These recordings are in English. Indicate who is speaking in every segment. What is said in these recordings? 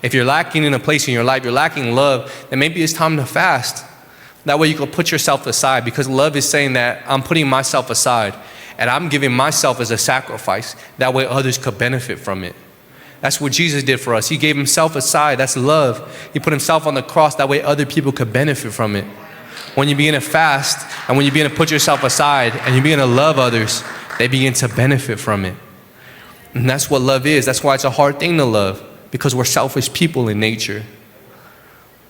Speaker 1: If you're lacking in a place in your life, you're lacking love, then maybe it's time to fast. That way you can put yourself aside, because love is saying that I'm putting myself aside and I'm giving myself as a sacrifice. That way others could benefit from it. That's what Jesus did for us. He gave himself aside. That's love. He put himself on the cross. That way other people could benefit from it. When you begin to fast and when you begin to put yourself aside and you begin to love others, they begin to benefit from it. And that's what love is. That's why it's a hard thing to love, because we're selfish people in nature.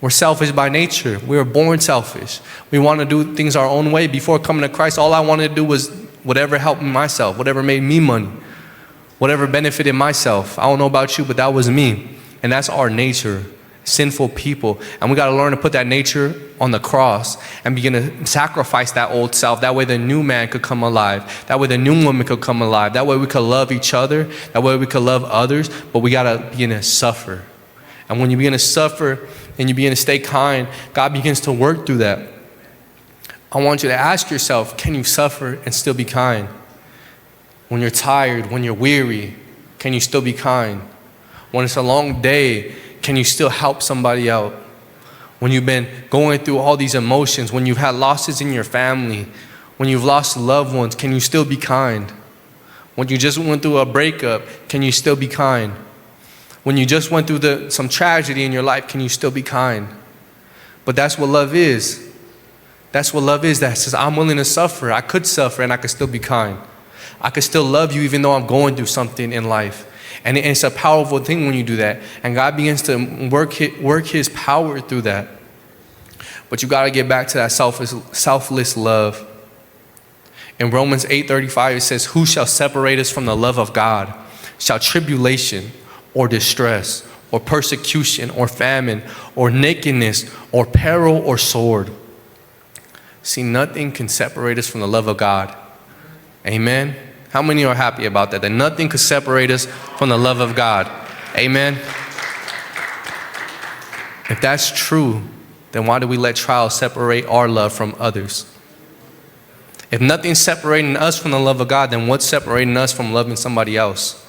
Speaker 1: We're selfish by nature. We were born selfish. We want to do things our own way. Before coming to Christ, all I wanted to do was whatever helped myself, whatever made me money, whatever benefited myself. I don't know about you, but that was me. And that's our nature, sinful people. And we got to learn to put that nature on the cross and begin to sacrifice that old self. That way the new man could come alive. That way the new woman could come alive. That way we could love each other. That way we could love others. But we got to begin to suffer. And when you begin to suffer and you begin to stay kind, God begins to work through that. I want you to ask yourself, can you suffer and still be kind? When you're tired, when you're weary, can you still be kind? When it's a long day, can you still help somebody out? When you've been going through all these emotions, when you've had losses in your family, when you've lost loved ones, can you still be kind? When you just went through a breakup, can you still be kind? When you just went through some tragedy in your life, can you still be kind? But that's what love is. That's what love is. That says, I'm willing to suffer. I could suffer and I could still be kind. I could still love you even though I'm going through something in life. And it's a powerful thing when you do that. And God begins to work his power through that. But you got to get back to that selfless love. In Romans 8:35, it says, who shall separate us from the love of God? Shall tribulation or distress or persecution or famine or nakedness or peril or sword? See, nothing can separate us from the love of God. Amen. How many are happy about that? That nothing could separate us from the love of God. Amen. If that's true, then why do we let trials separate our love from others? If nothing's separating us from the love of God, then what's separating us from loving somebody else?